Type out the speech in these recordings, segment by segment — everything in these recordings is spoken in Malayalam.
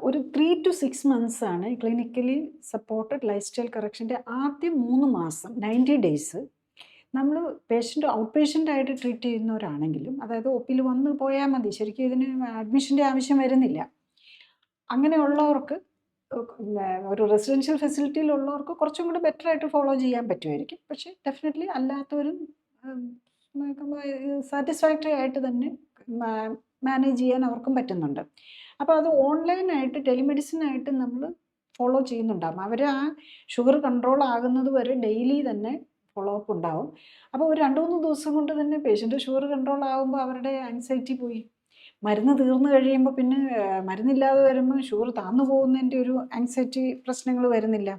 ഒരു 3 to 6 months ആണ് ക്ലിനിക്കലി സപ്പോർട്ടഡ് ലൈഫ് സ്റ്റൈൽ കറക്ഷൻ്റെ ആദ്യ 3 മാസം 90 ഡേയ്സ് നമ്മൾ പേഷ്യൻ്റ് ഔട്ട് പേഷ്യൻ്റായിട്ട് ട്രീറ്റ് ചെയ്യുന്നവരാണെങ്കിലും, അതായത് ഒ പിയിൽ വന്ന് പോയാൽ മതി, ശരിക്കും ഇതിന് അഡ്മിഷൻ്റെ ആവശ്യം വരുന്നില്ല. അങ്ങനെയുള്ളവർക്ക് ഒരു റെസിഡൻഷ്യൽ ഫെസിലിറ്റിയിലുള്ളവർക്ക് കുറച്ചും കൂടി ബെറ്ററായിട്ട് ഫോളോ ചെയ്യാൻ പറ്റുമായിരിക്കും. പക്ഷേ ഡെഫിനറ്റ്ലി അല്ലാത്തവരും സാറ്റിസ്ഫാക്ടറി ആയിട്ട് തന്നെ മാനേജ് ചെയ്യാൻ അവർക്കും പറ്റുന്നുണ്ട്. അപ്പോൾ അത് ഓൺലൈനായിട്ട് ടെലിമെഡിസിനായിട്ട് നമ്മൾ ഫോളോ ചെയ്യുന്നുണ്ടാകും. അവർ ആ ഷുഗർ കൺട്രോൾ ആകുന്നത് വരെ ഡെയിലി തന്നെ ഫോളോ അപ്പ് ഉണ്ടാവും. അപ്പോൾ ഒരു 2-3 ദിവസം കൊണ്ട് തന്നെ പേഷ്യൻ്റ് ഷുഗർ കൺട്രോൾ ആകുമ്പോൾ അവരുടെ ആങ്സൈറ്റി പോയി. മരുന്ന് തീർന്നു കഴിയുമ്പോൾ പിന്നെ മരുന്നില്ലാതെ വരുമ്പോൾ ഷുഗർ താന്നു പോകുന്നതിൻ്റെ ഒരു ആങ്സൈറ്റി പ്രശ്നങ്ങൾ വരുന്നില്ല.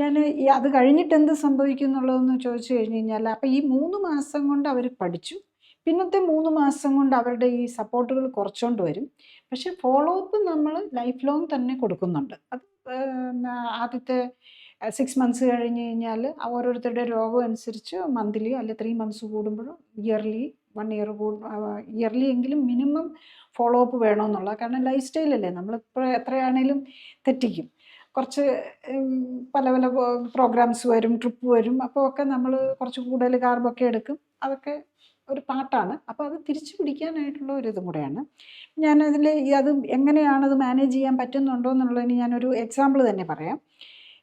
ഞാൻ അത് കഴിഞ്ഞിട്ട് എന്ത് സംഭവിക്കും എന്നുള്ളതെന്ന് ചോദിച്ചു കഴിഞ്ഞ് കഴിഞ്ഞാൽ, അപ്പോൾ ഈ 3 മാസം കൊണ്ട് അവർ പഠിച്ചു. പിന്നത്തെ 3 മാസം കൊണ്ട് അവരുടെ ഈ സപ്പോർട്ടുകൾ കുറച്ചുകൊണ്ട് വരും. പക്ഷേ ഫോളോ അപ്പ് നമ്മൾ ലൈഫ് ലോങ് തന്നെ കൊടുക്കുന്നുണ്ട്. അത് ആദ്യത്തെ 6 മന്ത്സ് കഴിഞ്ഞ് കഴിഞ്ഞാൽ ഓരോരുത്തരുടെ രോഗം അനുസരിച്ച് മന്ത്ലി അല്ലെ 3 മന്ത്സ് കൂടുമ്പോഴും ഇയർലി 1 ഇയർ ഇയർലി എങ്കിലും മിനിമം ഫോളോ അപ്പ് വേണമെന്നുള്ള. കാരണം ലൈഫ് സ്റ്റൈലല്ലേ, നമ്മളിപ്പോൾ എത്രയാണേലും തെറ്റിക്കും. കുറച്ച് പല പല പ്രോഗ്രാംസ് വരും, ട്രിപ്പ് വരും, അപ്പോൾ ഒക്കെ നമ്മൾ കുറച്ച് കൂടുതൽ കാർബൊക്കെ എടുക്കും. അതൊക്കെ ഒരു പാർട്ടാണ്. അപ്പോൾ അത് തിരിച്ചു പിടിക്കാനായിട്ടുള്ള ഒരു ഇതും കൂടെയാണ്. ഞാനതിൽ അത് എങ്ങനെയാണത് മാനേജ് ചെയ്യാൻ പറ്റുന്നുണ്ടോ എന്നുള്ളതിന് ഞാനൊരു എക്സാമ്പിൾ തന്നെ പറയാം.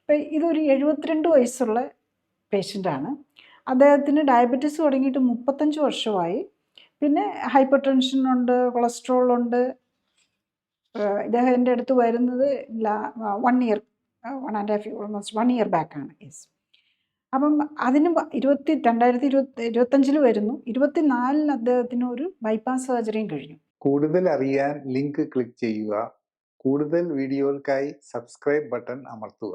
ഇപ്പം ഇതൊരു 72 വയസ്സുള്ള പേഷ്യൻ്റാണ്. അദ്ദേഹത്തിന് ഡയബറ്റീസ് തുടങ്ങിയിട്ട് 35 വർഷമായി. പിന്നെ ഹൈപ്പർ ടെൻഷനുണ്ട്, കൊളസ്ട്രോളുണ്ട്. ഇദ്ദേഹം എൻ്റെ അടുത്ത് വരുന്നത് 1 ഇയർ 1.5 ഇയർ ഓൾമോസ്റ്റ് 1 ഇയർ ബാക്കാണ്. യെസ്. അപ്പം അതിന് 2025 വരുന്നു. 24 അദ്ദേഹത്തിന് ഒരു ബൈപ്പാസ് സർജറിയും കഴിഞ്ഞു. കൂടുതൽ അറിയാൻ ലിങ്ക് ക്ലിക്ക് ചെയ്യുക. കൂടുതൽ വീഡിയോകൾക്കായി സബ്സ്ക്രൈബ് ബട്ടൺ അമർത്തുക.